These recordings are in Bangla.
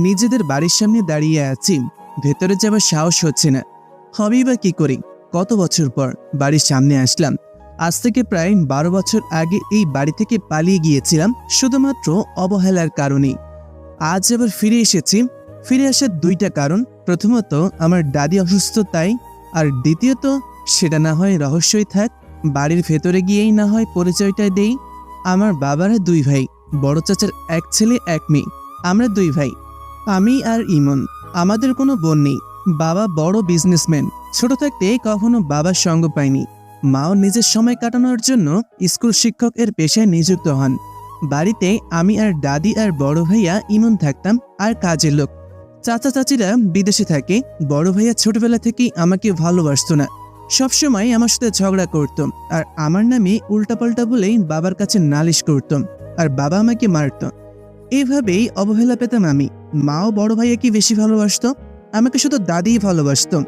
নিজেদের বাড়ির সামনে দাঁড়িয়ে আছি, ভেতরে যাবার সাহস হচ্ছে না। হবেই বা কি করি? কত বছর পর বাড়ির সামনে আসলাম। আজ থেকে প্রায় 12 বছর আগে এই বাড়ি থেকে পালিয়ে গিয়েছিলাম শুধুমাত্র অবহেলার কারণেই। আজ আবার ফিরে এসেছি। ফিরে আসার দুইটা কারণ, প্রথমত আমার দাদি অসুস্থ তাই, আর দ্বিতীয়ত সেটা না হয় রহস্যই থাক, বাড়ির ভেতরে গিয়েই না হয় পরিচয়টা দেই। আমার বাবারা 2 ভাই, বড় চাচার 1 ছেলে 1 মেয়ে। আমরা 2 ভাই, আমি আর ইমন। আমাদের কোনো বোন নেই। বাবা বড় বিজনেসম্যান। ছোট থাকতে কখনো বাবার সঙ্গ পাইনি। মাও নিজের সময় কাটানোর জন্য স্কুল শিক্ষক এর পেশায় নিযুক্ত হন। বাড়িতে আমি আর দাদি আর বড় ভাইয়া ইমন থাকতাম, আর কাজের লোক। চাচা চাচিরা বিদেশে থাকে। বড় ভাইয়া ছোটবেলা থেকেই আমাকে ভালোবাসতো না, সবসময় আমার সাথে ঝগড়া করত, আর আমার নামে উল্টাপাল্টা বলেই বাবার কাছে নালিশ করত, আর বাবা আমাকে মারত। এইভাবেই অবহেলা পেতাম আমি। মাও বড় ভাইয়াকে বেশি ভালোবাসতো, আমাকে শুধু দাদিই ভালোবাসতো।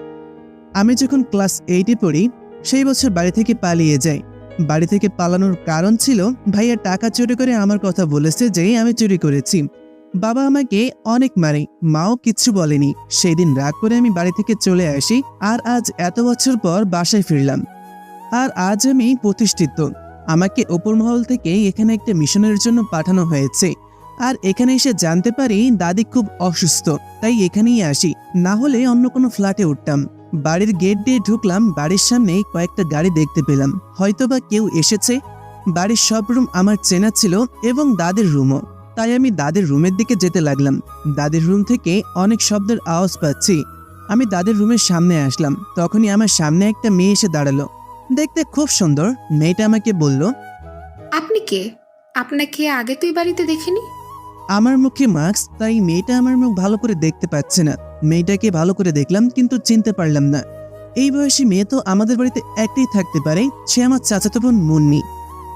আমি যখন ক্লাস 8-এ পড়ি, সেই বছর বাড়ি থেকে পালিয়ে যাই। বাড়ি থেকে পালানোর কারণ ছিল ভাইয়া টাকা চুরি করে আমার কথা বলেছে যে আমি চুরি করেছি। বাবা আমাকে অনেক মারে, মাও কিচ্ছু বলেনি। সেই দিন রাগ করে আমি বাড়ি থেকে চলে আসি, আর আজ এত বছর পর বাসায় ফিরলাম। আর আজ আমি প্রতিষ্ঠিত। আমাকে ওপর মহল থেকে এখানে একটা মিশনের জন্য পাঠানো হয়েছে। আর এখানে এসে জানতে পারি দাদি খুব অসুস্থ, তাই এখানেই আসি, না হলে অন্য কোনো ফ্ল্যাটে উঠতাম। বাড়ির গেট দিয়ে ঢুকলাম, বাড়ির সামনে কয়েকটা গাড়ি দেখতে পেলাম, হয়তোবা কেউ এসেছে। বাড়ির সব রুম আমার চেনা ছিল, এবং দাদির রুমও। তাই আমি দাদির রুমের দিকে যেতে লাগলাম। দাদির রুম থেকে অনেক শব্দের আওয়াজ পাচ্ছি। আমি দাদির রুমের সামনে আসলাম, তখনই আমার সামনে একটা মেয়ে এসে দাঁড়ালো। দেখতে খুব সুন্দর। মেয়েটা আমাকে বলল, আপনি কে? আপনাকে আগে তো এই বাড়িতে দেখিনি। আমার মুখে মাস্ক, তাই মেয়েটা আমার মুখ ভালো করে দেখতে পাচ্ছে না। মেয়েটাকে ভালো করে দেখলাম, কিন্তু চিনতে পারলাম না। এই বয়সী মেয়ে তো আমাদের বাড়িতে একটাই থাকতে পারে, সে আমার চাচাতো বোন মুন্নি।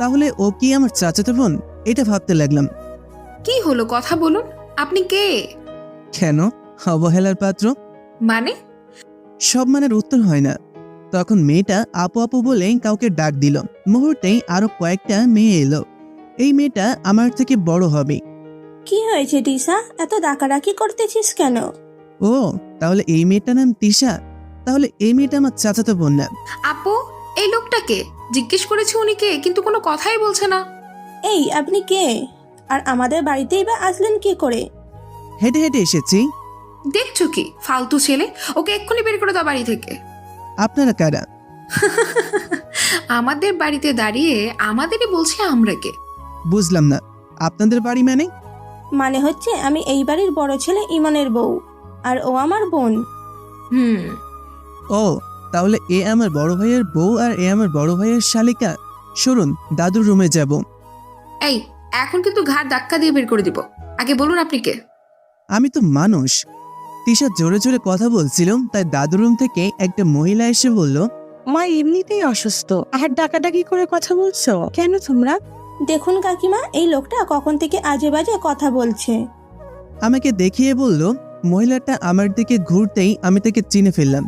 তাহলে ও কি আমার চাচাতো বোন? এটা ভাবতে লাগলাম। কি হলো, কথা বলুন। আপনি কে? কেন? অবহেলার পাত্র। মানে? সব মানের উত্তর হয় না। তখন মেয়েটা আপু আপু বলে কাউকে ডাক দিল। মুহূর্তেই আরো কয়েকটা মেয়ে এলো। এই মেয়েটা আমার থেকে বড় হবে। কি হয়েছে দিশা, এত ডাকাডাকি করতেছিস কেন? ও, তাহলে এই মেয়েটার নাম তিশা। তাহলে এই মেয়েটা আমার চাচাতো বোন না। আপু, এই লোকটাকে জিজ্ঞেস করেছি উনি কে, কিন্তু কোনো কথাই বলছে না। এই আপনি কে? আর আমাদের বাড়িতেই বা আসলেন কি করে? হেঁটে হেঁটে এসেছি। দেখছো কি ফালতু ছেলে, ওকে এক্ষুনি বের করে দাও বাড়ি থেকে। আপনারা কারা? আমাদের বাড়িতে দাঁড়িয়ে আমাদেরই বলছি আমরা কে? বুঝলাম না, আপনাদের বাড়ি মানে? মানে হচ্ছে আমি এই বাড়ির বড় ছেলে ইমনের বউ, আর ও আমার বোন। ও, তাহলে এ আমার বড় ভাইয়ের বউ, আর এ আমার বড় ভাইয়ের শালিকা। শুনুন, দাদুর রুমে যাব। এই, এখন কিন্তু ঘাড় ধাক্কা দিয়ে বের করে দিব। আগে বলুন আপনি কে? আমি তো মানুষ। তিশা জোরে জোরে কথা বলছিল, তাই দাদুর রুম থেকে একটা মহিলা এসে বলল, মা এমনিতেই অসুস্থ, আর ডাকাডাকি করে কথা বলছো কেন তোমরা? দেখুন কাকিমা, এই লোকটা কখন থেকে আজে বাজে কথা বলছে। আমাকে দেখিয়ে বলল। মহিলাটা আমার দিকে ঘুরতেই আমি তাকে চিনে ফেললাম।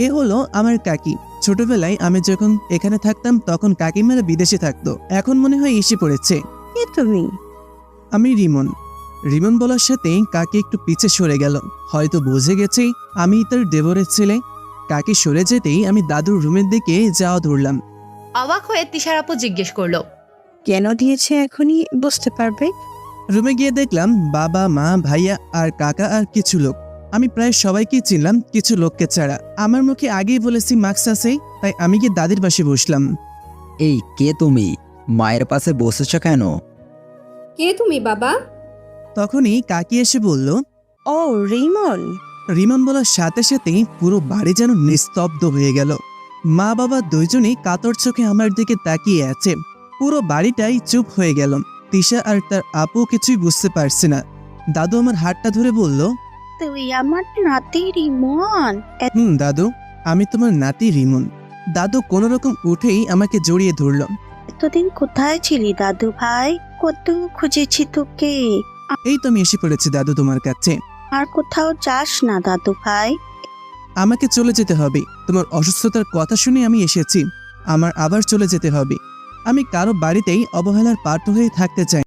এ হলো আমার কাকি। ছোটবেলায় আমি যখন এখানে থাকতাম তখন কাকিমারা বিদেশে থাকতো, এখন মনে হয় এসে পড়েছে। কে তুমি? আমি রিমন। রিমন বলার সাথে কাকি একটু পিছে সরে গেল, হয়তো বুঝে গেছে আমি তার দেবরের ছেলে। কাকি সরে যেতেই আমি দাদুর রুমের দিকে যাওয়া ধরলাম। অবাক হয়ে তিশার আপু জিজ্ঞেস করলো, কেন দিয়েছে এখনই বুঝতে পারবে। রুমে গিয়ে দেখলাম বাবা, মা, ভাইয়া আর কাকা আর কিছু লোক। আমি প্রায় সবাইকে চিনলাম, কিছু লোককে ছাড়া। আমার মুখে আগেই বলেছি মাস্ক আছে, তাই আমি গিয়ে দাদির পাশে বসলাম। এই কে তুমি? মায়ের পাশে বসেছ কেন? কে তুমি বাবা? তখনই কাকি এসে বলল, ও রিমন। রিমন বলার সাথে সাথেই পুরো বাড়ি যেন নিস্তব্ধ হয়ে গেল। মা বাবা দুইজনেই কাতর চোখে আমার দিকে তাকিয়ে আছে। পুরো বাড়িটাই চুপ হয়ে গেল। তিশা আর তার আপু কিছুই বুঝতে পারছে না। দাদু আমার হাতটা ধরে বলল, তুই আমার নাতি রিমন। দাদু, আমি তোমার নাতি রিমন। দাদু কোনো রকম উঠেই আমাকে জড়িয়ে ধরল। এতদিন কোথায় ছিলি দাদু ভাই? কত খুঁজেছি তোকে। এই তো আমি এসে পড়েছি দাদু তোমার কাছে। আর কোথাও যাস না দাদু ভাই। আমাকে চলে যেতে হবে। তোমার অসুস্থতার কথা শুনে আমি এসেছি। আমার আবার চলে যেতে হবে। আমি কারো বাড়িতেই অবহেলার পাত্র হয়ে থাকতে চাই।